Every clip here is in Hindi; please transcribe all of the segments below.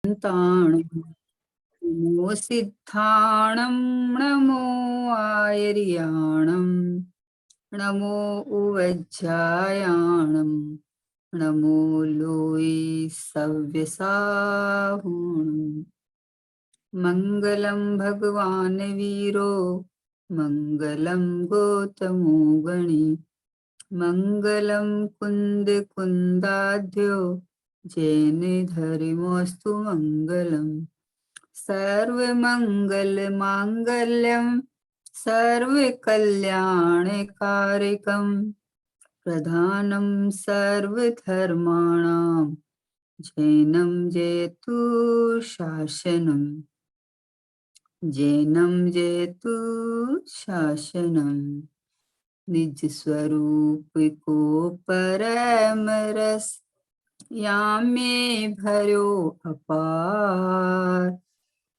नमो सिद्धाणं नमो आयर्याणं नमो उवज्जायाणं नमो लोये सव्यसाहुणं मङ्गलं भगवान् वीरो मङ्गलं गौतमो गणी मङ्गलं कुन्द कुन्दाढ्यो जैन धर्मोऽस्तु मङ्गलम् सर्वमंगल मांगल्यम सर्वकल्याणकारिकं प्रधानं सर्वधर्माणां जैनं जयतु शासनं जैनं जयतु शासनं निज स्वरूप को परम रस यामे भरो अपार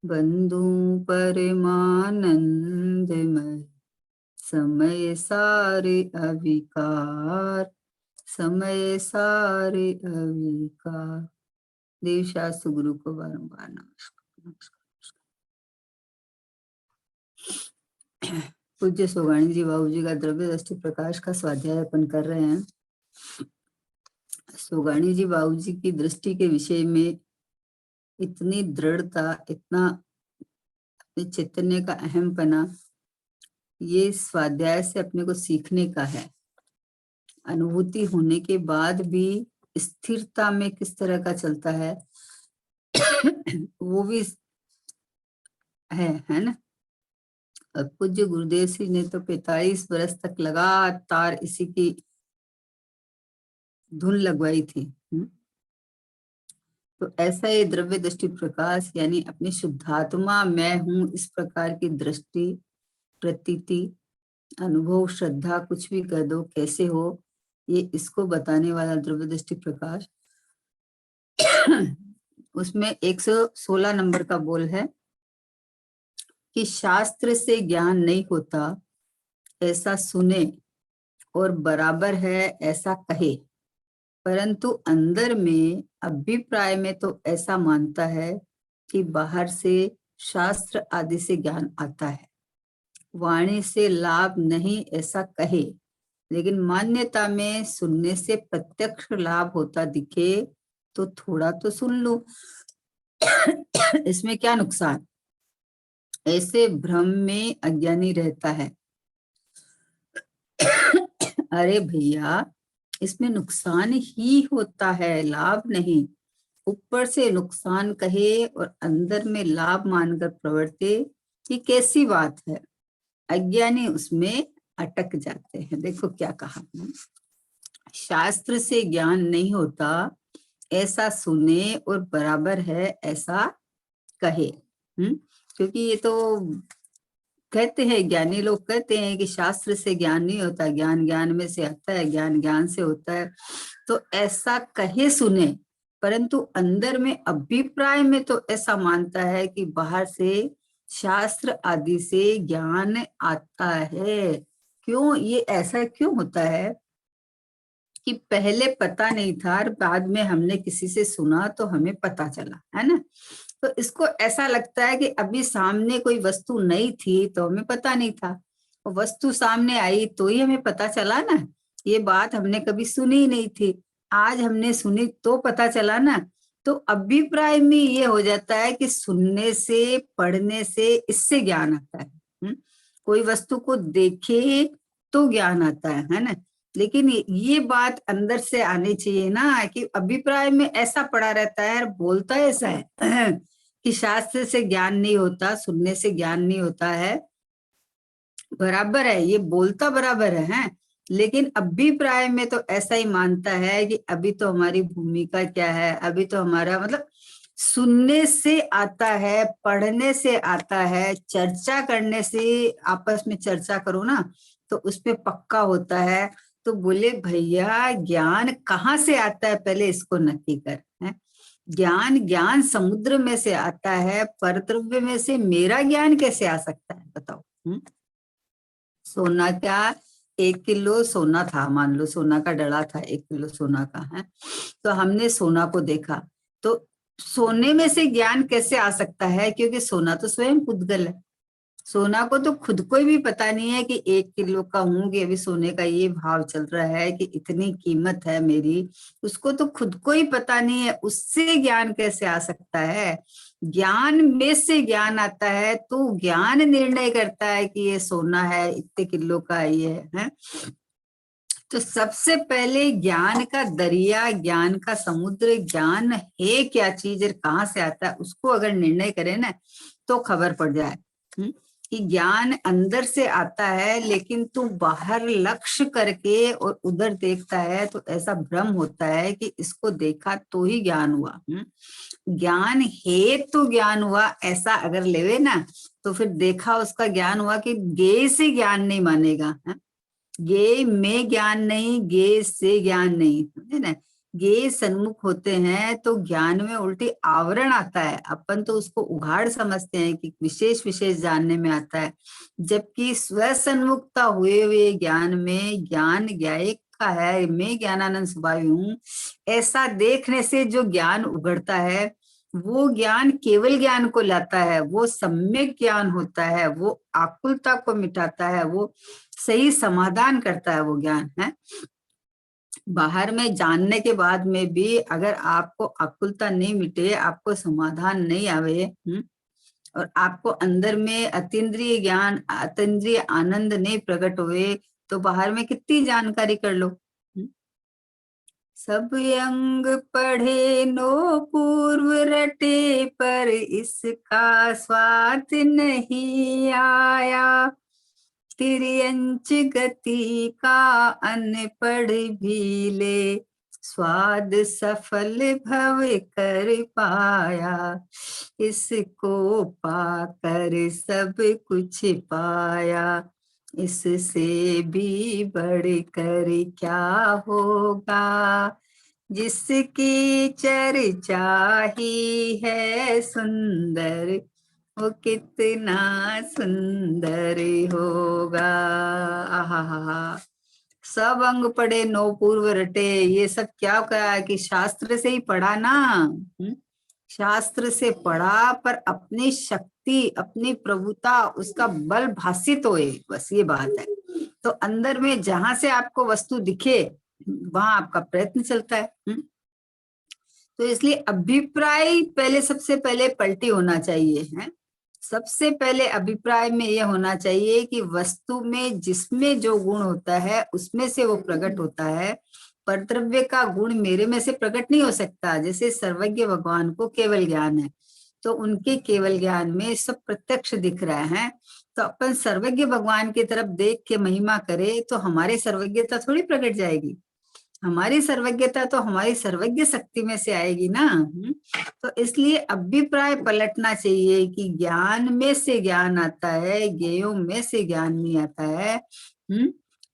बंधु परमानंदमय समय सारे अविकार समय सारे अविकार। देव शास्त्र गुरु को बारंबार नमस्कार। पूज्य सोगाणी जी बाबू जी का द्रव्य दृष्टि प्रकाश का स्वाध्याय अपन कर रहे हैं। सोगाणी जी बाबू जी की दृष्टि के विषय में इतनी दृढ़ता, इतना अपने चैतन्य का अहमपना, ये स्वाध्याय से अपने को सीखने का है। अनुभूति होने के बाद भी स्थिरता में किस तरह का चलता है वो भी है ना। पूज्य गुरुदेव जी ने तो 45 वर्ष तक लगातार इसी की धुन लगवाई थी। तो ऐसा ये द्रव्य दृष्टि प्रकाश यानी अपनी शुद्धात्मा मैं हूं, इस प्रकार की दृष्टि, प्रतीति, अनुभव, श्रद्धा, कुछ भी कर दो, कैसे हो, ये इसको बताने वाला द्रव्य दृष्टि प्रकाश। उसमें 116 नंबर का बोल है कि शास्त्र से ज्ञान नहीं होता ऐसा सुने और बराबर है ऐसा कहे, परंतु अंदर में अभिप्राय में तो ऐसा मानता है कि बाहर से शास्त्र आदि से ज्ञान आता है, वाणी से लाभ नहीं ऐसा कहे, लेकिन मान्यता में सुनने से प्रत्यक्ष लाभ होता दिखे तो थोड़ा तो सुन लो, इसमें क्या नुकसान। ऐसे भ्रम में अज्ञानी रहता है। अरे भैया, इसमें नुकसान ही होता है, लाभ नहीं। ऊपर से नुकसान कहे और अंदर में लाभ मानकर प्रवर्ते, ये कैसी बात है। अज्ञानी उसमें अटक जाते हैं। देखो क्या कहा, शास्त्र से ज्ञान नहीं होता ऐसा सुने और बराबर है ऐसा कहे। क्योंकि ये तो कहते हैं, ज्ञानी लोग कहते हैं कि शास्त्र से ज्ञान नहीं होता, ज्ञान ज्ञान में से आता है, ज्ञान ज्ञान से होता है। तो ऐसा कहे सुने, परंतु अंदर में अभिप्राय में तो ऐसा मानता है कि बाहर से शास्त्र आदि से ज्ञान आता है। क्यों ये ऐसा क्यों होता है कि पहले पता नहीं था और बाद में हमने किसी से सुना तो हमें पता चला, है ना। तो इसको ऐसा लगता है कि अभी सामने कोई वस्तु नहीं थी तो हमें पता नहीं था, और वस्तु सामने आई तो ही हमें पता चला ना। ये बात हमने कभी सुनी ही नहीं थी, आज हमने सुनी तो पता चला ना। तो अभिप्राय में ये हो जाता है कि सुनने से, पढ़ने से, इससे ज्ञान आता है। कोई वस्तु को देखे तो ज्ञान आता है ना। लेकिन ये बात अंदर से आनी चाहिए ना कि अभिप्राय में ऐसा पड़ा रहता है और बोलता ऐसा है कि शास्त्र से ज्ञान नहीं होता, सुनने से ज्ञान नहीं होता है। बराबर है, ये बोलता बराबर है, लेकिन अभिप्राय में तो ऐसा ही मानता है कि अभी तो हमारी भूमिका क्या है, अभी तो हमारा मतलब सुनने से आता है, पढ़ने से आता है, चर्चा करने से, आपस में चर्चा करो ना तो उसपे पक्का होता है। तो बोले भैया, ज्ञान कहाँ से आता है पहले इसको नक्की कर। है ज्ञान, ज्ञान समुद्र में से आता है, परद्रव्य में से मेरा ज्ञान कैसे आ सकता है बताओ। सोना क्या, 1 किलो सोना था, मान लो सोना का डला था 1 किलो सोना का है, तो हमने सोना को देखा तो सोने में से ज्ञान कैसे आ सकता है, क्योंकि सोना तो स्वयं पुद्गल है। सोना को तो खुद को भी पता नहीं है कि 1 किलो का हूं, कि अभी सोने का ये भाव चल रहा है कि इतनी कीमत है मेरी, उसको तो खुद को ही पता नहीं है, उससे ज्ञान कैसे आ सकता है। ज्ञान में से ज्ञान आता है, तो ज्ञान निर्णय करता है कि ये सोना है, इतने किलो का ये है। तो सबसे पहले ज्ञान का दरिया, ज्ञान का समुद्र, ज्ञान है क्या चीज और कहाँ से आता है, उसको अगर निर्णय करें ना तो खबर पड़ जाए कि ज्ञान अंदर से आता है, लेकिन तू बाहर लक्ष्य करके और उधर देखता है तो ऐसा भ्रम होता है कि इसको देखा तो ही ज्ञान हुआ। ज्ञान है तो ज्ञान हुआ, ऐसा अगर लेवे ना तो फिर देखा उसका ज्ञान हुआ कि गे से ज्ञान नहीं मानेगा। गे में ज्ञान नहीं, गे से ज्ञान नहीं, समझे ना। गे सन्मुख होते हैं तो ज्ञान में उल्टी आवरण आता है, अपन तो उसको उघाड़ समझते हैं कि विशेष विशेष जानने में आता है, जबकि स्व सन्मुखता हुए हुए ज्ञान में ज्ञान ज्ञायक का है, मैं ज्ञानानंद स्वभावी हूँ, ऐसा देखने से जो ज्ञान उगड़ता है वो ज्ञान केवल ज्ञान को लाता है, वो सम्यक ज्ञान होता है, वो आकुलता को मिटाता है, वो सही समाधान करता है वो ज्ञान है। बाहर में जानने के बाद में भी अगर आपको आकुलता नहीं मिटे, आपको समाधान नहीं आवे, और आपको अंदर में अतीन्द्रिय ज्ञान, अतीन्द्रिय आनंद नहीं प्रकट हुए, तो बाहर में कितनी जानकारी कर लो। सब अंग पढ़े नो पूर्व रटे, पर इसका स्वाद नहीं आया। तिर्यंच गति का अनपढ़ भी ले, स्वाद सफल भव कर पाया। इसको पाकर सब कुछ पाया, इससे भी बढ़कर क्या होगा। जिसकी चर्चा ही है सुंदर, वो कितना सुंदर होगा। आहा, सब अंग पढ़े नो पूर्व रटे, ये सब क्या कहा कि शास्त्र से ही पढ़ा ना। शास्त्र से पढ़ा पर अपनी शक्ति, अपनी प्रभुता, उसका बल भासित होए, बस ये बात है। तो अंदर में जहां से आपको वस्तु दिखे वहां आपका प्रयत्न चलता है। तो इसलिए अभिप्राय पहले, सबसे पहले पलटी होना चाहिए है। सबसे पहले अभिप्राय में यह होना चाहिए कि वस्तु में जिसमें जो गुण होता है उसमें से वो प्रकट होता है। परद्रव्य का गुण मेरे में से प्रकट नहीं हो सकता। जैसे सर्वज्ञ भगवान को केवल ज्ञान है, तो उनके केवल ज्ञान में सब प्रत्यक्ष दिख रहा है, तो अपन सर्वज्ञ भगवान की तरफ देख के महिमा करे तो हमारी सर्वज्ञता थोड़ी प्रकट जाएगी। हमारी सर्वज्ञता तो हमारी सर्वज्ञ शक्ति में से आएगी ना। तो इसलिए अभिप्राय पलटना चाहिए कि ज्ञान में से ज्ञान आता है, ज्ञेयों में से ज्ञान नहीं आता है।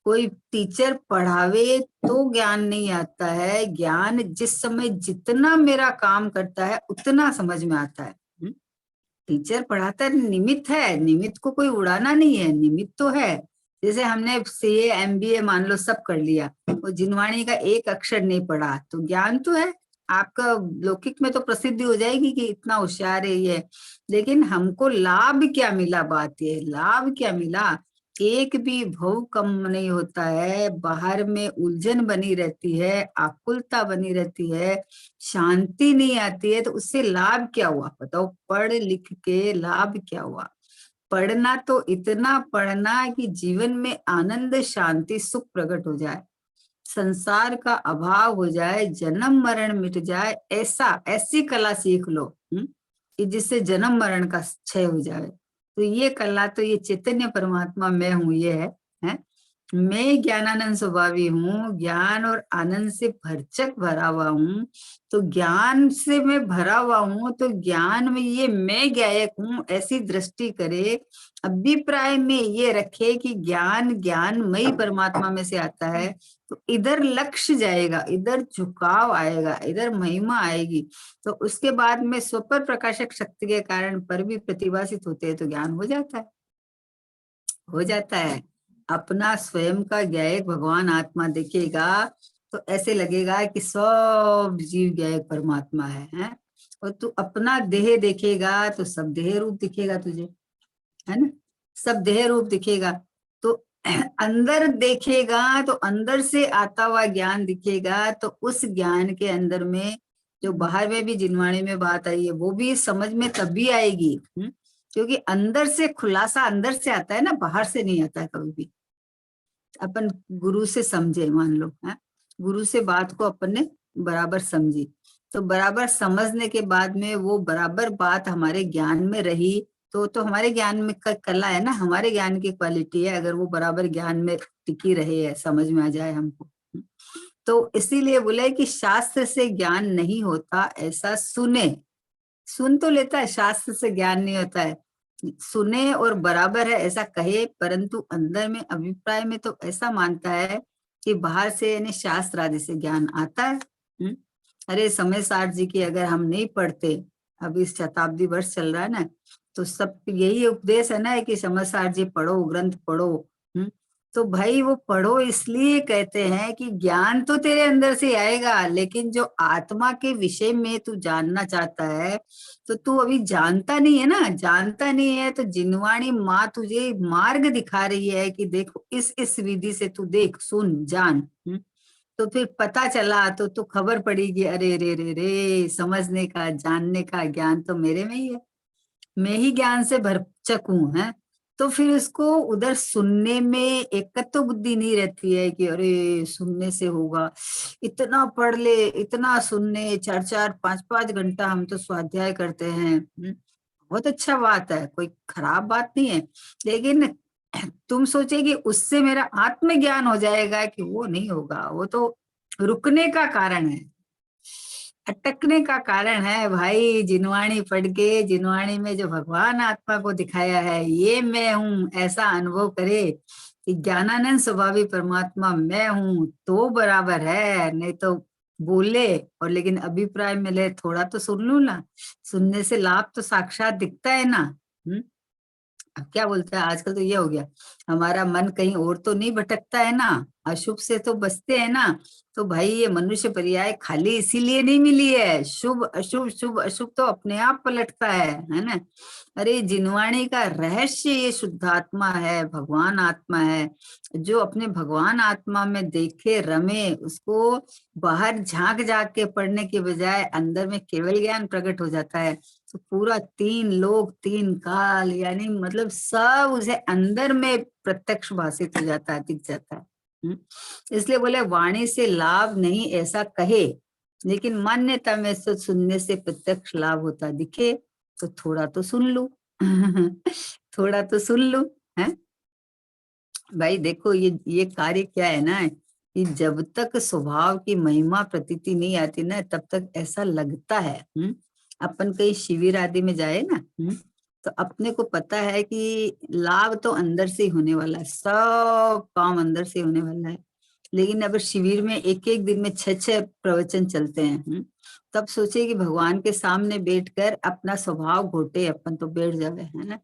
कोई टीचर पढ़ावे तो ज्ञान नहीं आता है, ज्ञान जिस समय जितना मेरा काम करता है उतना समझ में आता है। टीचर पढ़ाता निमित्त है, निमित्त को कोई उड़ाना नहीं है, निमित्त तो है। जैसे हमने सीए एमबीए मान लो सब कर लिया, वो जिनवाणी का एक अक्षर नहीं पढ़ा तो ज्ञान तो है आपका, लौकिक में तो प्रसिद्धि हो जाएगी कि इतना होशियार है ये, लेकिन हमको लाभ क्या मिला, बात ये लाभ क्या मिला। एक भी भव कम नहीं होता है, बाहर में उलझन बनी रहती है, आकुलता बनी रहती है, शांति नहीं आती है, तो उससे लाभ क्या हुआ बताओ। पढ़ लिख के लाभ क्या हुआ। पढ़ना तो इतना पढ़ना कि जीवन में आनंद शांति सुख प्रकट हो जाए, संसार का अभाव हो जाए, जन्म मरण मिट जाए, ऐसा ऐसी कला सीख लो कि जिससे जन्म मरण का क्षय हो जाए। तो ये कला तो ये चैतन्य परमात्मा मैं हूँ ये है? मैं ज्ञानानंद स्वभावी हूँ, ज्ञान और आनंद से भरचक भरा हुआ हूँ। तो ज्ञान से मैं भरा हुआ हूँ, तो ज्ञान में ये मैं ज्ञायक हूँ ऐसी दृष्टि करे। अभिप्राय में ये रखे कि ज्ञान ज्ञानमयी परमात्मा में से आता है, तो इधर लक्ष्य जाएगा, इधर झुकाव आएगा, इधर महिमा आएगी। तो उसके बाद में स्वपर प्रकाशक शक्ति के कारण पर भी प्रतिभासित होते हैं, तो ज्ञान हो जाता है, हो जाता है। अपना स्वयं का ज्ञायक भगवान आत्मा दिखेगा तो ऐसे लगेगा कि सब जीव ज्ञायक परमात्मा है? और तू अपना देह देखेगा तो सब देह रूप दिखेगा तुझे, है ना, सब देह रूप दिखेगा। तो अंदर देखेगा तो अंदर से आता हुआ ज्ञान दिखेगा, तो उस ज्ञान के अंदर में जो बाहर में भी जिनवाणी में बात आई है वो भी समझ में तभी आएगी। क्योंकि अंदर से खुलासा अंदर से आता है ना, बाहर से नहीं आता है कभी भी। अपन गुरु से समझे, मान लो है, गुरु से बात को अपन ने बराबर समझी, तो बराबर समझने के बाद में वो बराबर बात हमारे ज्ञान में रही, तो हमारे ज्ञान में का कला है ना, हमारे ज्ञान की क्वालिटी है, अगर वो बराबर ज्ञान में टिकी रहे है, समझ में आ जाए हमको। तो इसीलिए बोले कि शास्त्र से ज्ञान नहीं होता, ऐसा सुने, सुन तो लेता है, शास्त्र से ज्ञान नहीं होता है, सुने और बराबर है ऐसा कहे, परंतु अंदर में अभिप्राय में तो ऐसा मानता है कि बाहर से यानी शास्त्र आदि से ज्ञान आता है। अरे समय सार जी की अगर हम नहीं पढ़ते, अभी शताब्दी वर्ष चल रहा है ना, तो सब यही उपदेश है ना कि समय सार जी पढ़ो, ग्रंथ पढ़ो। तो भाई वो पढ़ो इसलिए कहते हैं कि ज्ञान तो तेरे अंदर से आएगा, लेकिन जो आत्मा के विषय में तू जानना चाहता है, तो तू अभी जानता नहीं है ना, जानता नहीं है, तो जिनवाणी माँ तुझे मार्ग दिखा रही है कि देखो इस विधि से तू देख, सुन, जान। तो फिर पता चला तो खबर पड़ेगी, अरे रे रे रे, समझने का जानने का ज्ञान तो मेरे में ही है, मैं ही ज्ञान से भरचक हूं, है। तो फिर उसको उधर सुनने में एकत्व बुद्धि नहीं रहती है कि अरे सुनने से होगा, इतना पढ़ ले, इतना सुनने, 4-4 5-5 घंटा हम तो स्वाध्याय करते हैं। बहुत अच्छा बात है, कोई खराब बात नहीं है, लेकिन तुम सोचे कि उससे मेरा आत्मज्ञान हो जाएगा, कि वो नहीं होगा, वो तो रुकने का कारण है, अटकने का कारण है भाई। जिनवाणी पढ़ के, जिनवाणी में जो भगवान आत्मा को दिखाया है, ये मैं हूं, ऐसा अनुभव करे कि ज्ञानानंद स्वभावी परमात्मा मैं हूं, तो बराबर है, नहीं तो बोले और लेकिन अभिप्राय मिले थोड़ा तो सुन लू ना, सुनने से लाभ तो साक्षात दिखता है ना। अब क्या बोलते हैं, आजकल तो ये हो गया, हमारा मन कहीं और तो नहीं भटकता है ना, अशुभ से तो बचते हैं ना। तो भाई ये मनुष्य पर्याय खाली इसीलिए नहीं मिली है, शुभ अशुभ, शुभ अशुभ तो अपने आप पलटता है ना। अरे जिनवाणी का रहस्य ये शुद्धात्मा है, भगवान आत्मा है, जो अपने भगवान आत्मा में देखे रमे, उसको बाहर झांक झांक के पढ़ने के बजाय अंदर में केवल ज्ञान प्रकट हो जाता है। तो पूरा 3 लोक 3 काल, यानी मतलब सब उसे अंदर में प्रत्यक्ष भाषित हो जाता है, दिख जाता है। इसलिए बोले वाणी से लाभ नहीं ऐसा कहे, लेकिन मान्यता में से सुनने से प्रत्यक्ष लाभ होता दिखे, तो थोड़ा तो सुन लू थोड़ा तो सुन लू, है भाई। देखो ये कार्य क्या है ना, कि जब तक स्वभाव की महिमा प्रतीति नहीं आती ना, तब तक ऐसा लगता है। अपन कहीं शिविर आदि में जाए ना, तो अपने को पता है कि लाभ तो अंदर से ही होने वाला है, सब काम अंदर से होने वाला है। लेकिन अगर शिविर में एक एक दिन में 6-6 प्रवचन चलते हैं, तब सोचे कि भगवान के सामने बैठकर अपना स्वभाव घोटे, अपन तो बैठ जावे, है ना।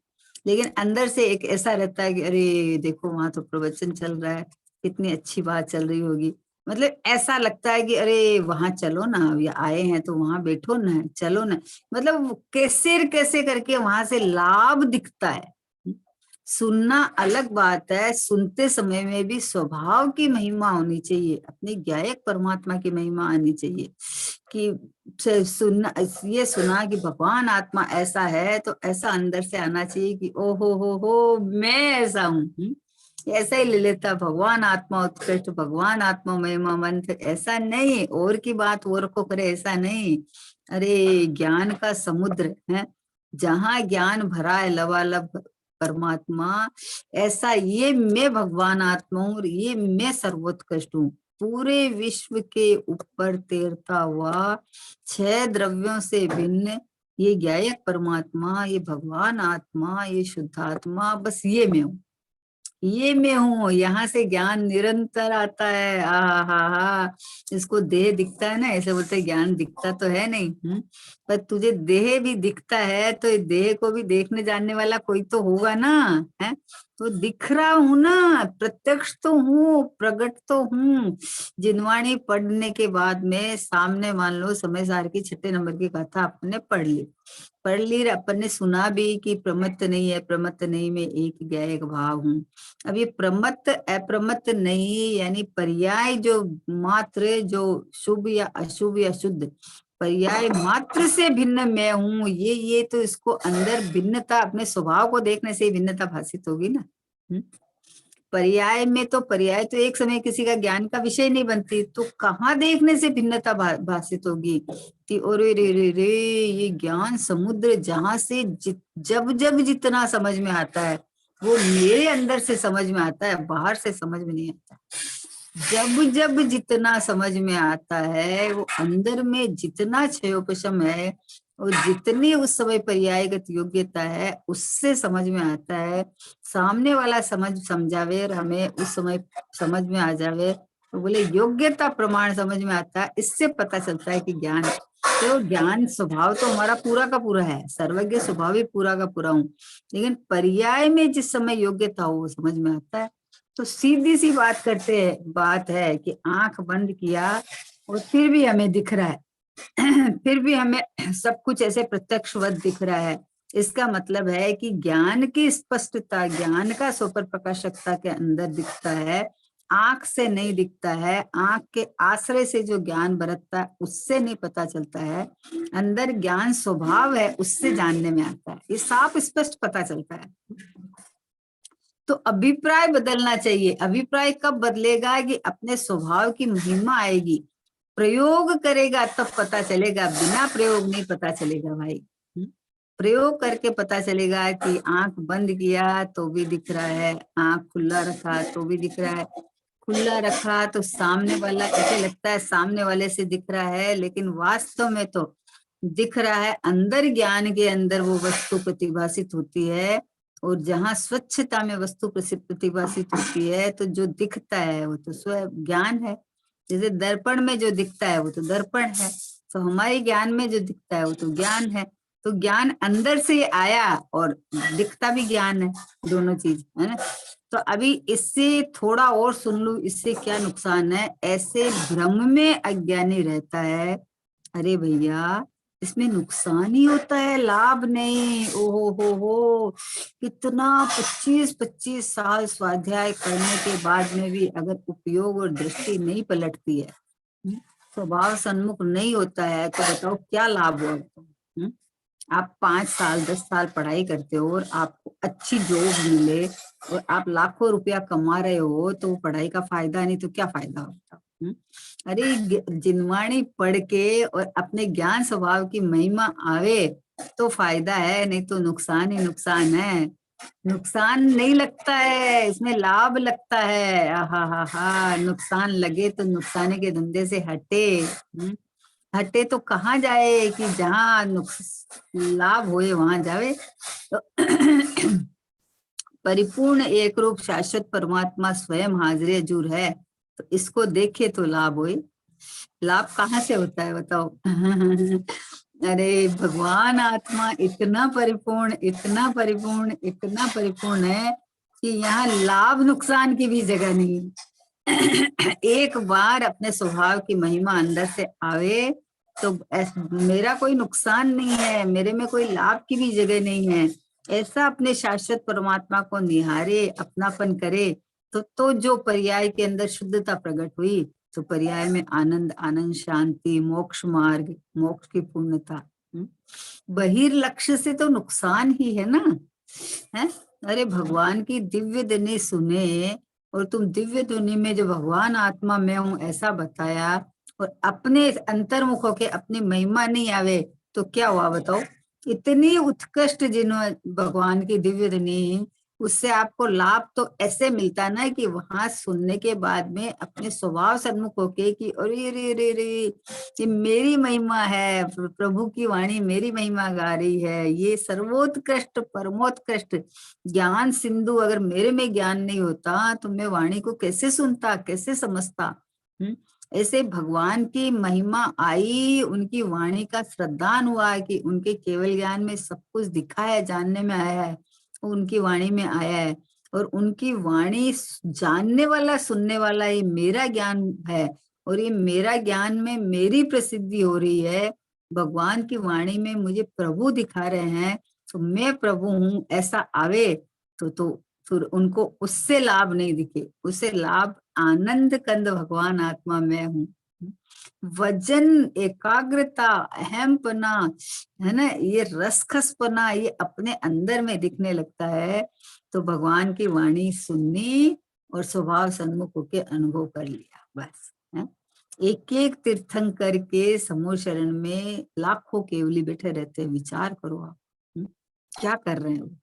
लेकिन अंदर से एक ऐसा रहता है कि अरे देखो वहां तो प्रवचन चल रहा है, कितनी अच्छी बात चल रही होगी, मतलब ऐसा लगता है कि अरे वहां चलो ना, ये आए हैं तो वहां बैठो ना, चलो ना, मतलब कैसे कैसे करके वहां से लाभ दिखता है। सुनना अलग बात है, सुनते समय में भी स्वभाव की महिमा होनी चाहिए, अपने ज्ञायक परमात्मा की महिमा आनी चाहिए, कि सुनना, ये सुना कि भगवान आत्मा ऐसा है, तो ऐसा अंदर से आना चाहिए कि ओ हो मैं ऐसा हूँ। ऐसा ही ले लेता, भगवान आत्मा उत्कृष्ट, भगवान आत्मा महिमा मंत्र, ऐसा नहीं, और की बात और को करे, ऐसा नहीं। अरे ज्ञान का समुद्र है, जहाँ ज्ञान भरा है लबालब परमात्मा, ऐसा ये मैं भगवान आत्मा हूँ और ये मैं सर्वोत्कृष्ट हूँ, पूरे विश्व के ऊपर तैरता हुआ 6 द्रव्यों से भिन्न ये ज्ञायक परमात्मा, ये भगवान आत्मा, ये शुद्धात्मा, बस ये मैं हूँ। ये मैं हूँ, यहाँ से ज्ञान निरंतर आता है। हा। इसको देह दिखता है ना, ऐसे बोलते हैं ज्ञान दिखता तो है नहीं। पर तुझे देह भी दिखता है तो देह को भी देखने जानने वाला कोई तो होगा ना, है? तो दिख रहा हूं ना, प्रत्यक्ष तो हूँ, प्रकट तो हूँ। जिनवाणी पढ़ने के बाद में सामने मान लो समय सार की 6 नंबर की कथा आपने पढ़ ली, अपन ने सुना भी कि प्रमत्त नहीं है, प्रमत्त नहीं, मैं एक गया एक भाव हूँ। अब ये प्रमत्त अप्रमत्त नहीं, यानी पर्याय जो मात्र, जो शुभ या अशुभ या शुद्ध पर्याय मात्र से भिन्न मैं हूँ, ये तो इसको अंदर भिन्नता, अपने स्वभाव को देखने से ही भिन्नता भाषित होगी ना। पर्याय में तो, पर्याय तो एक समय किसी का ज्ञान का विषय नहीं बनती, तो कहाँ देखने से भिन्नता भाषित होगी कि अरे रे रे रे, ये ज्ञान समुद्र जहां से जब जब जितना समझ में आता है वो मेरे अंदर से समझ में आता है, बाहर से समझ में नहीं आता। जब जब जितना समझ में आता है वो अंदर में जितना क्षयोपशम है और जितनी उस समय पर्यायगत योग्यता है उससे समझ में आता है। सामने वाला समझावे और हमें उस समय समझ में आ जावे तो बोले योग्यता प्रमाण समझ में आता है, इससे पता चलता है कि ज्ञान। तो ज्ञान स्वभाव तो हमारा पूरा का पूरा है, सर्वज्ञ स्वभाव ही पूरा का पूरा हूँ, लेकिन पर्याय में जिस समय योग्यता हो वो समझ में आता है। तो सीधी सी बात है कि आंख बंद किया और फिर भी हमें दिख रहा है फिर भी हमें सब कुछ ऐसे प्रत्यक्षवत दिख रहा है। इसका मतलब है कि ज्ञान की स्पष्टता, ज्ञान का स्वपर प्रकाशकता के अंदर दिखता है, आंख से नहीं दिखता है। आंख के आश्रय से जो ज्ञान बरतता है उससे नहीं पता चलता है, अंदर ज्ञान स्वभाव है उससे जानने में आता है, ये साफ स्पष्ट पता चलता है। तो अभिप्राय बदलना चाहिए। अभिप्राय कब बदलेगा कि अपने स्वभाव की महिमा आएगी, प्रयोग करेगा तब पता चलेगा, बिना प्रयोग नहीं पता चलेगा भाई। प्रयोग करके पता चलेगा कि आंख बंद किया तो भी दिख रहा है, आंख खुला रखा तो भी दिख रहा है। खुला रखा तो सामने वाला ऐसे लगता है सामने वाले से दिख रहा है, लेकिन वास्तव में तो दिख रहा है अंदर, ज्ञान के अंदर वो वस्तु प्रतिभाषित होती है। और जहाँ स्वच्छता में वस्तु प्रतिभाषित होती है तो जो दिखता है वो तो स्व ज्ञान है। जैसे दर्पण में जो दिखता है वो तो दर्पण है, तो हमारे ज्ञान में जो दिखता है वो तो ज्ञान है। तो ज्ञान अंदर से आया और दिखता भी ज्ञान है, दोनों चीज है ना। तो अभी इससे थोड़ा और सुन लू, इससे क्या नुकसान है। ऐसे भ्रम में अज्ञानी रहता है, अरे भैया इसमें नुकसान ही होता है, लाभ नहीं। ओहो हो, कितना 25-25 साल स्वाध्याय करने के बाद में भी अगर उपयोग और दृष्टि नहीं पलटती है, स्वभाव सन्मुख नहीं होता है, तो बताओ क्या लाभ हुआ। आप 5 साल 10 साल पढ़ाई करते हो और आपको अच्छी जॉब मिले और आप लाखों रुपया कमा रहे हो, तो पढ़ाई का फायदा नहीं तो क्या फायदा होता। अरे जिनवाणी पढ़ के और अपने ज्ञान स्वभाव की महिमा आवे तो फायदा है, नहीं तो नुकसान ही नुकसान है। नुकसान नहीं लगता है, इसमें लाभ लगता है। हा, नुकसान लगे तो नुकसानी के धंधे से हटे। हटे तो कहाँ जाए कि जहाँ लाभ होए वहां जावे। तो परिपूर्ण एक रूप शाश्वत परमात्मा स्वयं हाजिर हजूर है, तो इसको देखे तो लाभ होए। लाभ कहाँ से होता है बताओ। अरे भगवान आत्मा इतना परिपूर्ण, इतना परिपूर्ण, इतना परिपूर्ण है कि यहाँ लाभ नुकसान की भी जगह नहीं। एक बार अपने स्वभाव की महिमा अंदर से आवे तो मेरा कोई नुकसान नहीं है, मेरे में कोई लाभ की भी जगह नहीं है। ऐसा अपने शाश्वत परमात्मा को निहारे, अपनापन करे तो जो पर्याय के अंदर शुद्धता प्रकट हुई, तो पर्याय में आनंद, आनंद, शांति, मोक्ष मार्ग, मोक्ष की पूर्णता। बहिर्लक्ष्य से तो नुकसान ही है ना, है। अरे भगवान की दिव्य ध्वनि सुने और तुम दिव्य ध्वनि में जो भगवान आत्मा मैं हूँ ऐसा बताया और अपने अंतर्मुख होके अपनी महिमा नहीं आवे तो क्या हुआ बताओ। इतनी उत्कृष्ट जिन्होंने भगवान की दिव्य ध्वनि उससे आपको लाभ तो ऐसे मिलता ना कि वहां सुनने के बाद में अपने स्वभाव सन्मुख होके कि अरे रे रे रे, ये मेरी महिमा है, प्रभु की वाणी मेरी महिमा गा रही है, ये सर्वोत्कृष्ट परमोत्कृष्ट ज्ञान सिंधु अगर मेरे में ज्ञान नहीं होता तो मैं वाणी को कैसे सुनता, कैसे समझता। ऐसे भगवान की महिमा आई, उनकी वाणी का श्रद्धान हुआ कि उनके केवल ज्ञान में सब कुछ दिखा है, जानने में आया है, उनकी वाणी में आया है। और उनकी वाणी जानने वाला सुनने वाला ये मेरा ज्ञान है, और ये मेरा ज्ञान में मेरी प्रसिद्धि हो रही है। भगवान की वाणी में मुझे प्रभु दिखा रहे हैं, तो मैं प्रभु हूँ ऐसा आवे तो फिर उनको उससे लाभ नहीं दिखे, उससे लाभ आनंद कंद भगवान आत्मा में हूँ। वजन, एकाग्रता, अहमपना है ना, ये रसखसपना ये अपने अंदर में दिखने लगता है, तो भगवान की वाणी सुननी और स्वभाव सन्मुख होके अनुभव कर लिया बस है। एक एक तीर्थंकर के समूह शरण में लाखों केवली बैठे रहते हैं। विचार करो आप क्या कर रहे हैं। वो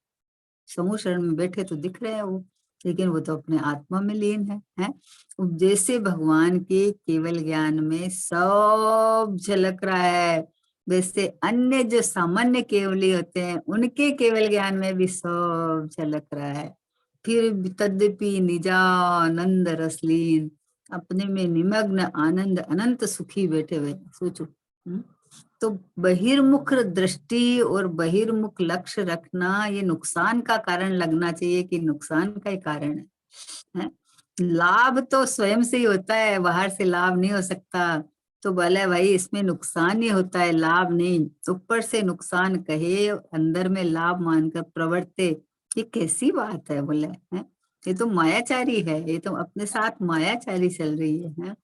समूह शरण में बैठे तो दिख रहे हैं वो, लेकिन वो तो अपने आत्मा में लीन है? जैसे भगवान के केवल ज्ञान में सब झलक रहा है, वैसे अन्य जो सामान्य केवली होते हैं उनके केवल ज्ञान में भी सब झलक रहा है। फिर तद्यपि निजानंद रसलीन, अपने में निमग्न आनंद अनंत सुखी बैठे हुए। सोचो तो बहिर्मुख दृष्टि और बहिर्मुख लक्ष्य रखना ये नुकसान का कारण लगना चाहिए कि नुकसान का ही कारण है? लाभ तो स्वयं से ही होता है, बाहर से लाभ नहीं हो सकता। तो बोले भाई इसमें नुकसान ही होता है, लाभ नहीं। ऊपर से नुकसान कहे, अंदर में लाभ मानकर प्रवर्ते, ये कैसी बात है? बोले है ये तो मायाचारी है, ये तो अपने साथ मायाचारी चल रही है?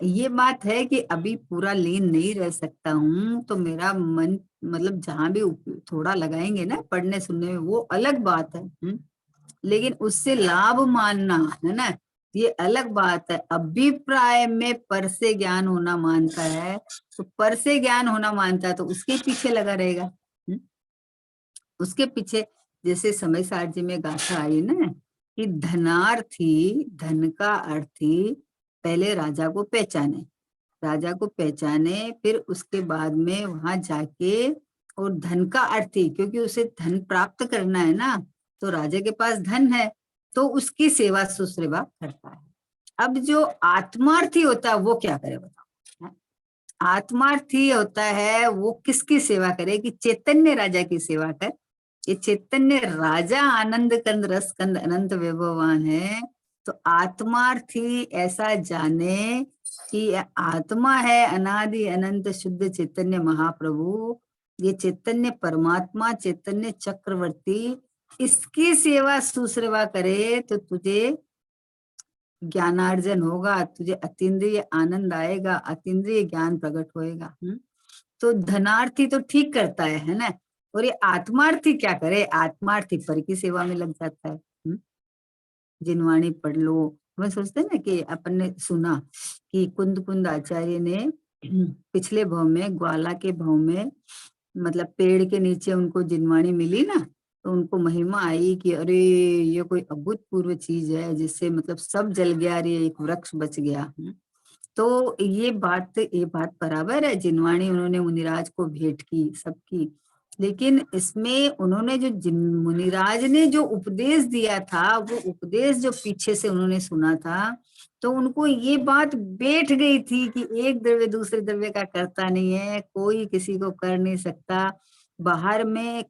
ये बात है कि अभी पूरा लीन नहीं रह सकता हूँ, तो मेरा मन मतलब जहां भी थोड़ा लगाएंगे ना पढ़ने सुनने में, वो अलग बात है। लेकिन उससे लाभ मानना है ना, ये अलग बात है। अभिप्राय में पर से ज्ञान होना मानता है, तो पर से ज्ञान होना मानता है तो उसके पीछे लगा रहेगा। उसके पीछे, जैसे समय सारजी में गाथा आई ना कि धनार्थी, धन का अर्थी पहले राजा को पहचाने, राजा को पहचाने, फिर उसके बाद में वहां जाके और धन का अर्थी, क्योंकि उसे धन प्राप्त करना है ना, तो राजा के पास धन है तो उसकी सेवा सुश्रेवा करता है। अब जो आत्मार्थी होता है वो क्या करे बताओ? आत्मार्थी होता है वो किसकी सेवा करे कि चैतन्य राजा की सेवा कर। ये चैतन्य राजा आनंद कंद रस कंद अनंत वैभवान है, तो आत्मार्थी ऐसा जाने कि आत्मा है अनादि अनंत शुद्ध चैतन्य महाप्रभु, ये चैतन्य परमात्मा, चैतन्य चक्रवर्ती, इसकी सेवा सुसेवा करे तो तुझे ज्ञानार्जन होगा, तुझे अतीन्द्रिय आनंद आएगा, अतीन्द्रिय ज्ञान प्रकट होएगा। तो धनार्थी तो ठीक करता है ना, और ये आत्मार्थी क्या करे? आत्मार्थी पर की सेवा में लग जाता है। जिनवाणी पढ़ लो, मैं सोचते ना कि अपन ने सुना कि कुंद कुंद आचार्य ने पिछले भाव में, ग्वाला के भाव में, मतलब पेड़ के नीचे उनको जिनवाणी मिली ना, तो उनको महिमा आई कि अरे ये कोई अभूतपूर्व चीज है, जिससे मतलब सब जल गया, अरे एक वृक्ष बच गया। तो ये बात बराबर है, जिनवाणी उन्होंने मुनिराज को भेंट की सबकी, लेकिन इसमें उन्होंने जो मुनिराज ने जो उपदेश दिया था, वो उपदेश जो पीछे से उन्होंने सुना था, तो उनको ये बात बैठ गई थी कि एक द्रव्य दूसरे द्रव्य का करता नहीं है, कोई किसी को कर नहीं सकता, बाहर में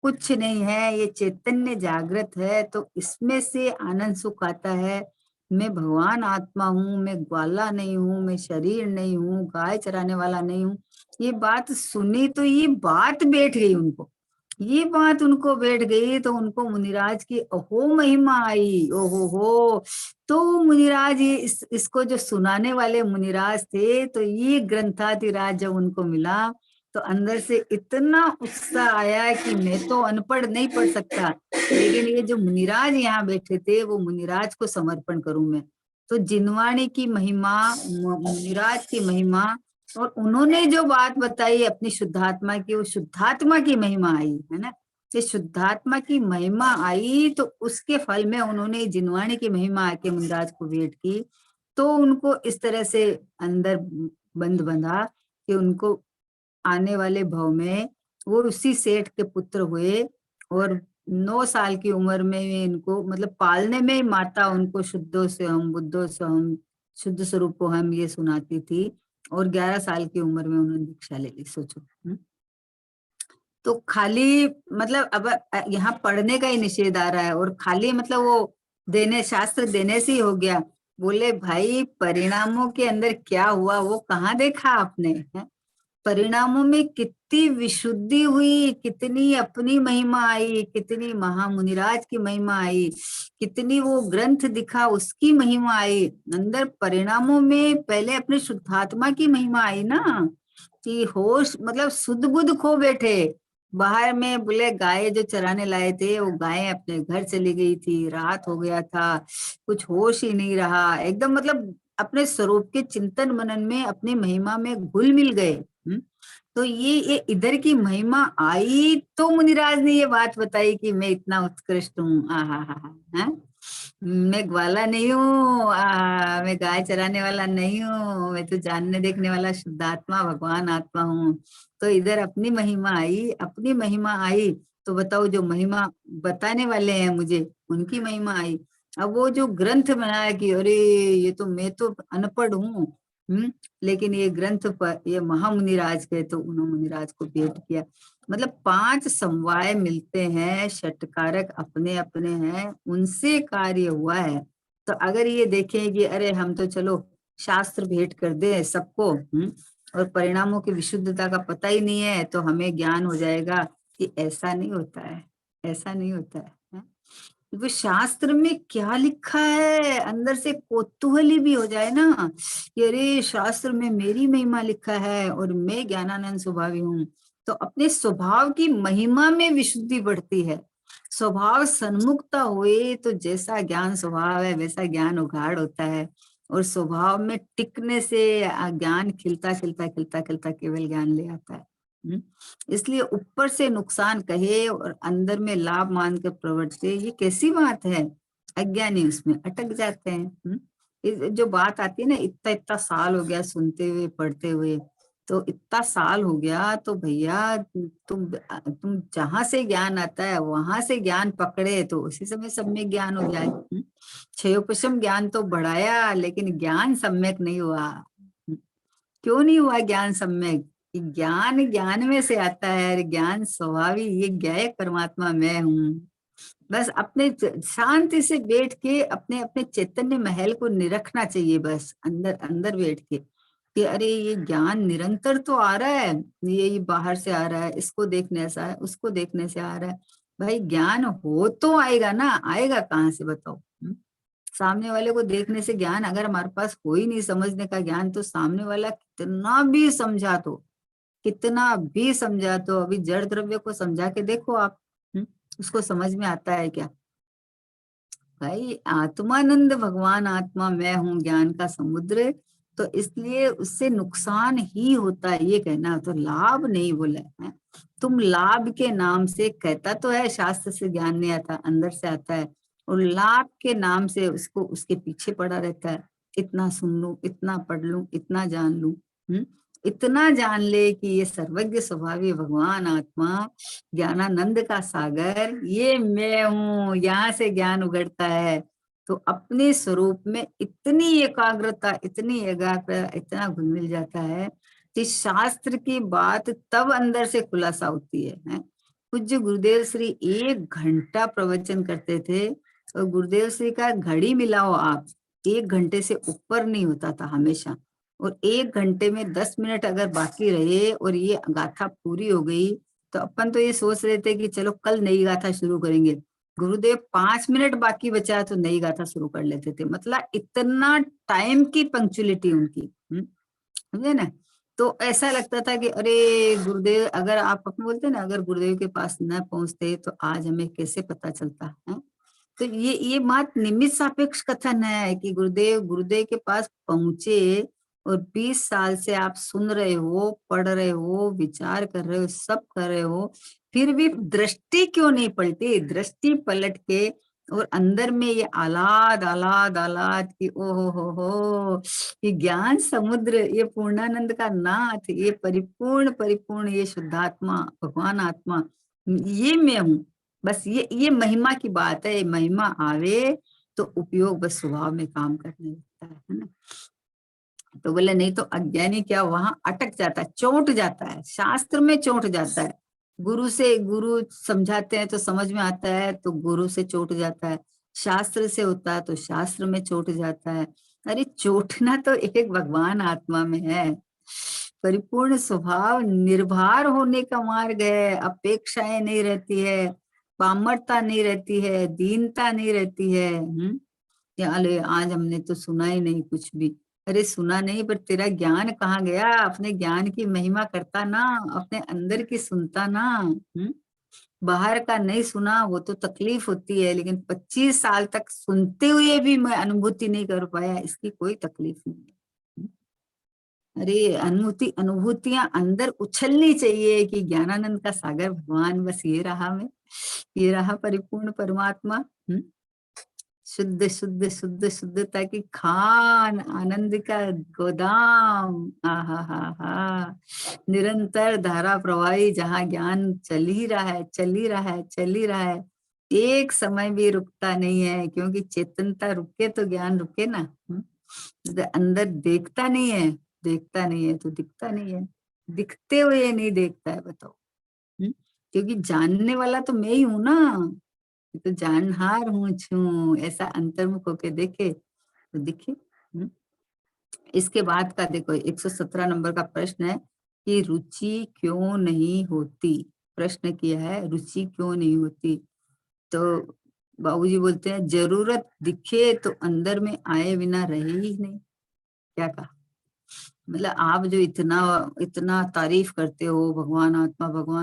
कुछ नहीं है, ये चैतन्य जागृत है, तो इसमें से आनंद सुख आता है। मैं भगवान आत्मा हूँ, मैं ग्वाला नहीं हूँ, मैं शरीर नहीं हूँ, गाय चराने वाला नहीं हूँ। ये बात सुनी तो ये बात बैठ गई उनको, ये बात उनको बैठ गई, तो उनको मुनिराज की अहो महिमा आई, ओहो हो। तो मुनिराज ये इसको जो सुनाने वाले मुनिराज थे, तो ये ग्रंथाधिराज जब उनको मिला तो अंदर से इतना उत्साह आया कि मैं तो अनपढ़ नहीं पढ़ सकता, लेकिन ये जो मुनिराज यहाँ बैठे थे वो मुनिराज को समर्पण करूं मैं। तो जिनवाणी की महिमा, मुनिराज की महिमा, और उन्होंने जो बात बताई अपनी शुद्धात्मा की, वो शुद्धात्मा की महिमा आई है ना। कि शुद्धात्मा की महिमा आई तो उसके फल में उन्होंने जिनवाणी की महिमा आके मुनिराज को भेंट की, तो उनको इस तरह से अंदर बंद बंधा कि उनको आने वाले भव में वो उसी सेठ के पुत्र हुए, और 9 साल की उम्र में इनको मतलब पालने में ही माता उनको शुद्धो से हम बुद्धो से हम शुद्ध स्वरूपो हम ये सुनाती थी, और 11 साल की उम्र में उन्होंने दीक्षा ले ली, सोचो। तो खाली मतलब अब यहाँ पढ़ने का ही निषेध आ रहा है, और खाली मतलब वो देने शास्त्र देने से ही हो गया। बोले भाई परिणामों के अंदर क्या हुआ वो कहाँ देखा आपने, है? परिणामों में कितनी विशुद्धि हुई, कितनी अपनी महिमा आई, कितनी महामुनिराज की महिमा आई, कितनी वो ग्रंथ दिखा उसकी महिमा आई। अंदर परिणामों में पहले अपने शुद्धात्मा की महिमा आई ना, कि होश मतलब सुध बुध खो बैठे। बाहर में बोले गाय जो चराने लाए थे वो गाय अपने घर चली गई थी, रात हो गया था, कुछ होश ही नहीं रहा, एकदम मतलब अपने स्वरूप के चिंतन मनन में अपनी महिमा में घुल मिल गए। तो ये इधर की महिमा आई तो मुनिराज ने ये बात बताई कि मैं इतना उत्कृष्ट हूँ, आहा हा हा, मैं ग्वाला नहीं हूँ, मैं गाय चराने वाला नहीं हूँ, मैं तो जानने देखने वाला शुद्धात्मा भगवान आत्मा हूँ। तो इधर अपनी महिमा आई, अपनी महिमा आई, तो बताओ जो महिमा बताने वाले हैं मुझे उनकी महिमा आई। अब वो जो ग्रंथ बनाया कि अरे ये तो मैं तो अनपढ़ हूँ, लेकिन ये ग्रंथ पर ये महामुनिराज के, तो उन्होंने मुनिराज को भेंट किया। मतलब 5 समवाय मिलते हैं, षटकारक अपने अपने हैं, उनसे कार्य हुआ है। तो अगर ये देखें कि अरे हम तो चलो शास्त्र भेंट कर दे सबको, और परिणामों की विशुद्धता का पता ही नहीं है तो हमें ज्ञान हो जाएगा, कि ऐसा नहीं होता है, ऐसा नहीं होता है। वो शास्त्र में क्या लिखा है अंदर से कौतूहली भी हो जाए ना, कि अरे शास्त्र में मेरी महिमा लिखा है और मैं ज्ञानानंद स्वभावी हूँ, तो अपने स्वभाव की महिमा में विशुद्धि बढ़ती है। स्वभाव सन्मुखता हुए तो जैसा ज्ञान स्वभाव है वैसा ज्ञान उघाड़ होता है, और स्वभाव में टिकने से ज्ञान खिलता खिलता खिलता खिलता केवल ज्ञान ले आता है। इसलिए ऊपर से नुकसान कहे और अंदर में लाभ मान कर प्रवर्ते, ये कैसी बात है? अज्ञानी उसमें अटक जाते हैं। जो बात आती है ना, इतना इतना साल हो गया सुनते हुए पढ़ते हुए, तो इतना साल हो गया तो भैया तुम जहां से ज्ञान आता है वहां से ज्ञान पकड़े तो उसी समय सम्यक ज्ञान हो जाए। क्षयोपशम ज्ञान तो बढ़ाया लेकिन ज्ञान सम्यक नहीं हुआ। क्यों नहीं हुआ ज्ञान सम्यक? कि ज्ञान ज्ञान में से आता है, ज्ञान स्वभावी, ये ज्ञेय परमात्मा मैं हूँ। बस अपने शांति से बैठ के अपने अपने चैतन्य महल को निरखना चाहिए, बस अंदर अंदर बैठ के, कि अरे ये ज्ञान निरंतर तो आ रहा है, ये बाहर से आ रहा है, इसको देखने से, उसको देखने से आ रहा है। भाई ज्ञान हो तो आएगा ना, आएगा कहाँ से बताओ? सामने वाले को देखने से ज्ञान अगर हमारे पास हो ही नहीं, समझने का ज्ञान, तो सामने वाला कितना भी समझा तो, कितना भी समझा तो, अभी जड़ द्रव्य को समझा के देखो आप, उसको समझ में आता है क्या? भाई आत्मानंद भगवान आत्मा मैं हूँ ज्ञान का समुद्र, तो इसलिए उससे नुकसान ही होता है, ये कहना तो लाभ नहीं बोला है। तुम लाभ के नाम से, कहता तो है शास्त्र से ज्ञान नहीं आता, अंदर से आता है, और लाभ के नाम से उसको उसके पीछे पड़ा रहता है। इतना सुन लूं, इतना पढ़ लूं, इतना जान लूं, इतना जान ले कि ये सर्वज्ञ स्वभावी भगवान आत्मा ज्ञानानंद का सागर ये मैं हूँ, यहाँ से ज्ञान उगड़ता है। तो अपने स्वरूप में इतनी एकाग्रता, इतनी एकाग्रता, इतना घुल मिल जाता है कि शास्त्र की बात तब अंदर से खुलासा होती है। पूज्य गुरुदेव श्री 1 घंटा प्रवचन करते थे, और गुरुदेव श्री का घड़ी मिलाओ आप, 1 घंटे से ऊपर नहीं होता था हमेशा। और 1 घंटे में 10 मिनट अगर बाकी रहे और ये गाथा पूरी हो गई, तो अपन तो ये सोच रहे थे कि चलो कल नई गाथा शुरू करेंगे। गुरुदेव 5 मिनट बाकी बचा तो नई गाथा शुरू कर लेते थे, मतलब इतना टाइम की पंक्चुअलिटी उनकी, समझे ना? तो ऐसा लगता था कि अरे गुरुदेव, अगर आप अपन बोलते ना, अगर गुरुदेव के पास न पहुंचते तो आज हमें कैसे पता चलता है? तो ये बात निमित्त सापेक्ष कथन है कि गुरुदेव गुरुदेव के पास पहुंचे, और 20 साल से आप सुन रहे हो, पढ़ रहे हो, विचार कर रहे हो, सब कर रहे हो, फिर भी दृष्टि क्यों नहीं पलटी, दृष्टि पलट के और अंदर में ये आलाद आलाद आलाद की हो, ये ज्ञान समुद्र, ये पूर्णानंद का नाथ, ये परिपूर्ण परिपूर्ण, ये शुद्धात्मा भगवान आत्मा, ये मैं हूँ। बस ये महिमा की बात है। महिमा आवे तो उपयोग बस स्वभाव में काम करने लगता है ना। तो बोले नहीं तो अज्ञानी क्या वहां अटक जाता है, चोट जाता है, शास्त्र में चोट जाता है। गुरु समझाते हैं तो समझ में आता है, तो गुरु से चोट जाता है। शास्त्र से होता है तो शास्त्र में चोट जाता है। अरे चोटना तो एक भगवान आत्मा में है। परिपूर्ण स्वभाव निर्भर होने का मार्ग है। अपेक्षाएं नहीं रहती है, पामरता नहीं रहती है, दीनता नहीं रहती है। या अरे आज हमने तो सुना ही नहीं कुछ भी। अरे सुना नहीं, पर तेरा ज्ञान कहाँ गया? अपने ज्ञान की महिमा करता ना, अपने अंदर की सुनता ना। बाहर का नहीं सुना, वो तो तकलीफ होती है, लेकिन 25 साल तक सुनते हुए भी मैं अनुभूति नहीं कर पाया, इसकी कोई तकलीफ नहीं है। अरे अनुभूतियां अंदर उछलनी चाहिए कि ज्ञानानंद का सागर भगवान बस ये रहा, मैं ये रहा परिपूर्ण परमात्मा। शुद्ध शुद्ध शुद्ध शुद्धता की खान, आनंद का गोदाम। हा हा हा, निरंतर धारा प्रवाही, जहाँ ज्ञान चल ही रहा है, चल ही रहा है, चल ही रहा है। एक समय भी रुकता नहीं है, क्योंकि चेतनता रुके तो ज्ञान रुके ना। अंदर देखता नहीं है, देखता नहीं है तो दिखता नहीं है। दिखते हुए नहीं देखता है, बताओ। क्योंकि जानने वाला तो मैं ही हूं ना, मैं तो जानहार हूँ छू, ऐसा अंतर्मुख होके देखे तो दिखे। इसके बाद का देखो 117 नंबर का प्रश्न है कि रुचि क्यों नहीं होती। प्रश्न किया है, रुचि क्यों नहीं होती। तो बाबूजी बोलते हैं जरूरत दिखे तो अंदर में आए बिना रहे ही नहीं। क्या कहा? मतलब आप जो इतना इतना तारीफ करते हो भगवान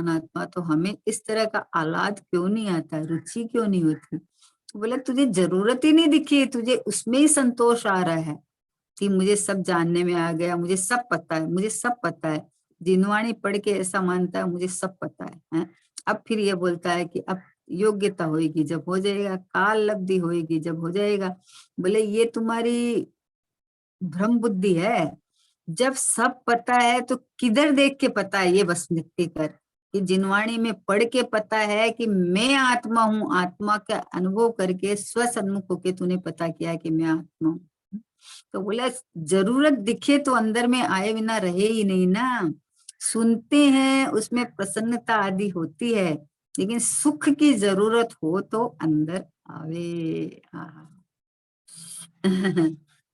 आत्मा, तो हमें इस तरह का आह्लाद क्यों नहीं आता, रुचि क्यों नहीं होती? तो बोले तुझे जरूरत ही नहीं दिखी, तुझे उसमें ही संतोष आ रहा है कि मुझे सब जानने में आ गया, मुझे सब पता है, मुझे सब पता है। जिनवाणी पढ़ के ऐसा मानता है मुझे सब पता है? अब फिर ये बोलता है कि अब योग्यता होएगी जब हो जाएगा, काल लब्धि होएगी जब हो जाएगा। बोले ये तुम्हारी भ्रम बुद्धि है। जब सब पता है तो किधर देख के पता है, ये बस नित्य कर कि जिनवाणी में पढ़ के पता है कि मैं आत्मा हूँ। आत्मा का अनुभव करके स्वसन्मुख होके तूने पता किया कि मैं आत्मा हूँ। तो बोला जरूरत दिखे तो अंदर में आए बिना रहे ही नहीं ना। सुनते हैं उसमें प्रसन्नता आदि होती है, लेकिन सुख की जरूरत हो तो अंदर आवे।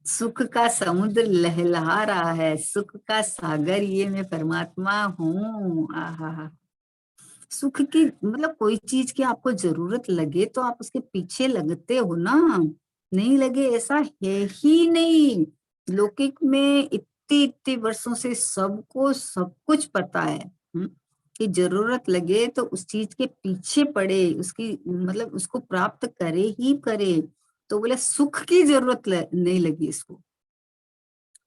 सुख का समुद्र लहलहा रहा है, सुख का सागर ये मैं परमात्मा हूँ। आहा, सुख की मतलब कोई चीज की आपको जरूरत लगे तो आप उसके पीछे लगते हो ना, नहीं लगे ऐसा है ही नहीं। लौकिक में इतनी इतनी वर्षों से सबको सब कुछ पता है। कि जरूरत लगे तो उस चीज के पीछे पड़े, उसकी मतलब उसको प्राप्त करे ही करे। तो बोले सुख की जरूरत नहीं लगी इसको।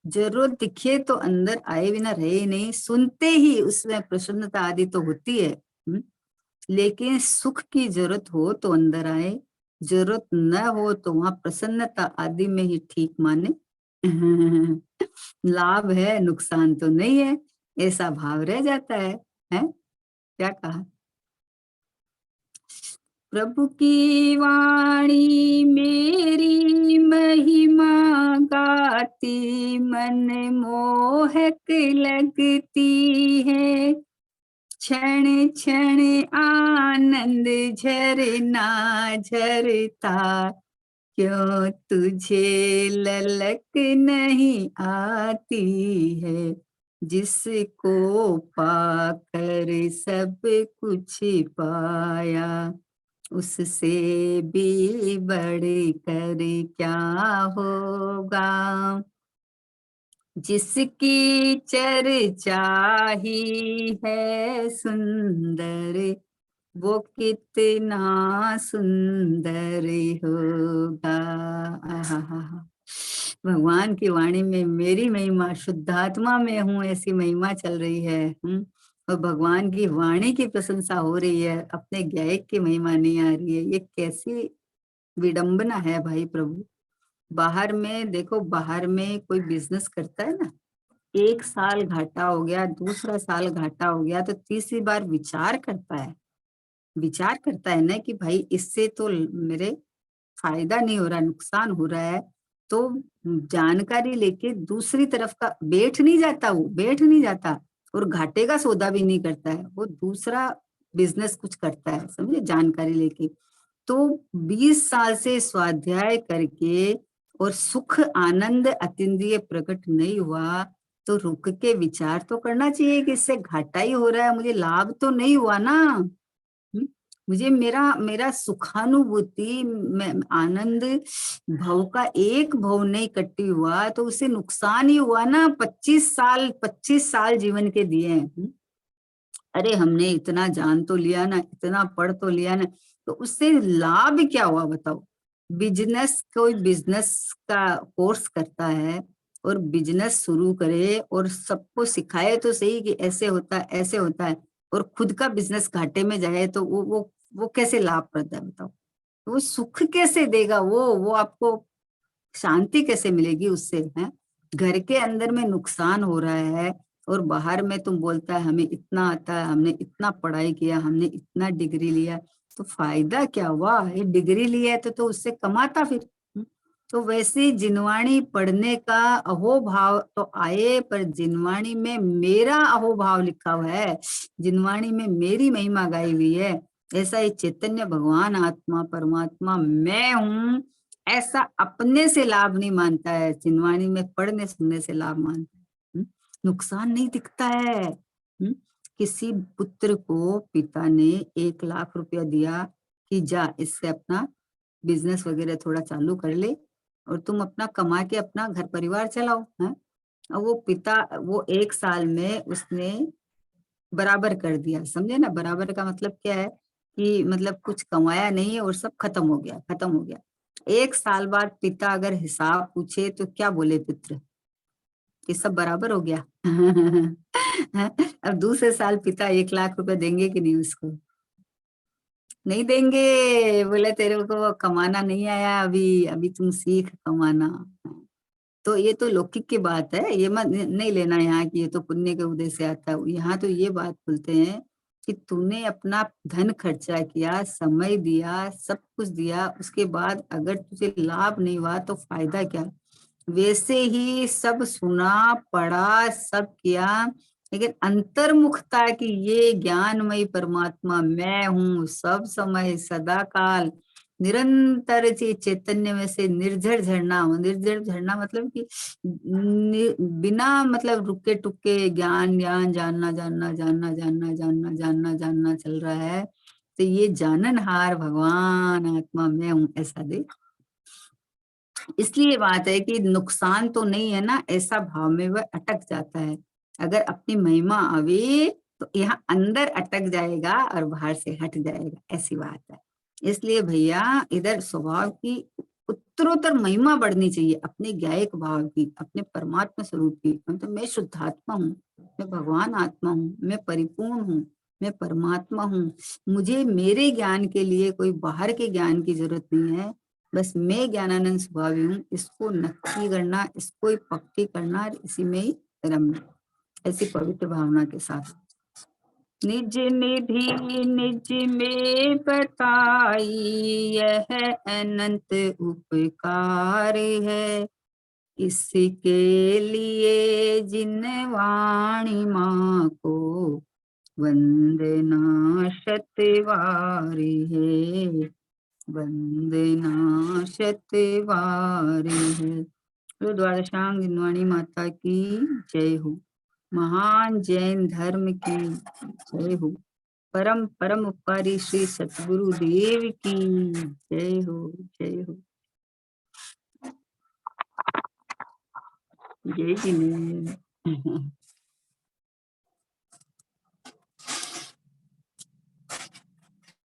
जरूरत दिखे तो अंदर आए बिना रहे ही नहीं। सुनते ही उसमें प्रसन्नता आदि तो होती है, लेकिन सुख की जरूरत हो तो अंदर आए, जरूरत न हो तो वहां प्रसन्नता आदि में ही ठीक माने। लाभ है नुकसान तो नहीं है, ऐसा भाव रह जाता है? क्या कहा? प्रभु की वाणी मेरी महिमा गाती, मन मोहक लगती है। क्षण क्षण आनंद झरना झरता, क्यों तुझे ललक नहीं आती है। जिसको पाकर सब कुछ पाया, उससे भी बढ़कर क्या होगा। जिसकी चर्चा ही है सुंदर, वो कितना सुंदर होगा। आहा, भगवान की वाणी में मेरी महिमा, शुद्धात्मा में हूँ ऐसी महिमा चल रही है। और भगवान की वाणी की प्रशंसा हो रही है, अपने गायक की महिमा नहीं आ रही है। ये कैसी विडंबना है भाई प्रभु। बाहर में देखो, बाहर में कोई बिजनेस करता है ना, 1 साल घाटा हो गया, दूसरा साल घाटा हो गया, तो तीसरी बार विचार करता है, विचार करता है ना कि भाई इससे तो मेरे फायदा नहीं हो रहा, नुकसान हो रहा है। तो जानकारी लेके दूसरी तरफ का बैठ नहीं जाता, वो बैठ नहीं जाता और घाटे का सौदा भी नहीं करता है, वो दूसरा बिजनेस कुछ करता है, समझे, जानकारी लेके। तो 20 साल से स्वाध्याय करके और सुख आनंद अतीन्द्रिय प्रकट नहीं हुआ, तो रुक के विचार तो करना चाहिए कि इससे घाटा ही हो रहा है, मुझे लाभ तो नहीं हुआ ना। मुझे मेरा मेरा सुखानुभूति आनंद भव का एक भव नहीं कट्टी हुआ, तो उससे नुकसान ही हुआ ना। 25 साल जीवन के दिए हैं। अरे हमने इतना जान तो लिया ना, इतना पढ़ तो लिया ना, तो उससे लाभ क्या हुआ बताओ। बिजनेस, कोई बिजनेस का कोर्स करता है और बिजनेस शुरू करे और सबको सिखाए तो सही कि ऐसे होता है, ऐसे होता है, और खुद का बिजनेस घाटे में जाए, तो वो कैसे लाभप्रद है बताओ। वो सुख कैसे देगा, वो आपको शांति कैसे मिलेगी उससे, है। घर के अंदर में नुकसान हो रहा है और बाहर में तुम बोलता है हमें इतना आता है, हमने इतना पढ़ाई किया, हमने इतना डिग्री लिया, तो फायदा क्या हुआ। ये डिग्री लिया है तो उससे कमाता फिर। तो वैसे जिनवाणी पढ़ने का अहोभाव तो आए, पर जिनवाणी में मेरा अहोभाव लिखा हुआ है, जिनवाणी में मेरी महिमा गाई हुई है। ऐसा ये चैतन्य भगवान आत्मा परमात्मा मैं हूँ, ऐसा अपने से लाभ नहीं मानता है, जिनवाणी में पढ़ने सुनने से लाभ मानता है। नुकसान नहीं दिखता है। किसी पुत्र को पिता ने 1 लाख रुपया दिया कि जा इससे अपना बिजनेस वगैरह थोड़ा चालू कर ले और तुम अपना कमा के अपना घर परिवार चलाओ, है। और वो पिता, वो 1 साल में उसने बराबर कर दिया, समझे ना। बराबर का मतलब क्या है कि मतलब कुछ कमाया नहीं है और सब खत्म हो गया, खत्म हो गया। 1 साल बाद पिता अगर हिसाब पूछे तो क्या बोले पुत्र, ये सब बराबर हो गया। अब दूसरे साल पिता 1 लाख रुपए देंगे कि नहीं उसको, नहीं देंगे। बोले तेरे को कमाना नहीं आया, अभी अभी तुम सीख कमाना। तो ये तो लौकिक की बात है, ये मत नहीं लेना यहाँ की ये तो पुण्य के उदय से आता है। यहाँ तो ये बात बोलते हैं कि तूने अपना धन खर्चा किया, समय दिया, सब कुछ दिया, उसके बाद अगर तुझे लाभ नहीं हुआ तो फायदा क्या। वैसे ही सब सुना पढ़ा सब किया, लेकिन अंतर्मुखता की ये ज्ञानमयी परमात्मा मैं हूँ, सब समय सदा काल निरंतर चैतन्य में से निर्झर झरना हूँ। निर्झर झरना मतलब कि बिना मतलब रुके टुके ज्ञान ज्ञान जानना जानना जानना जानना जानना जानना जानना चल रहा है। तो ये जाननहार भगवान आत्मा मैं हूँ, ऐसा दे। इसलिए बात है कि नुकसान तो नहीं है ना, ऐसा भाव में वह अटक जाता है। अगर अपनी महिमा आवे तो यहाँ अंदर अटक जाएगा और बाहर से हट जाएगा, ऐसी बात है। इसलिए भैया इधर स्वभाव की उत्तरोत्तर महिमा बढ़नी चाहिए, अपने गायक भाव की, अपने परमात्मा स्वरूप की। मतलब मैं शुद्धात्मा हूँ, मैं भगवान आत्मा हूँ, मैं परिपूर्ण हूँ, मैं परमात्मा हूँ। मुझे मेरे ज्ञान के लिए कोई बाहर के ज्ञान की जरूरत नहीं है। बस मैं ज्ञानानंद स्वभावी हूँ, इसको नक्की करना, इसको ही पक्की करना, इसी में ही रमना, ऐसी पवित्र भावना के साथ। निज निधि निज में बताई, यह अनंत उपकार है। इसके लिए जिन वाणी माँ को वंदना शतवार है, वंदना शतवार है। तो द्वादशांग जिनवाणी माता की जय हो। महान जैन धर्म की जय हो। परम परम उपकारी श्री सतगुरु देव की जय हो, जय हो। जय जिनेन्द्र।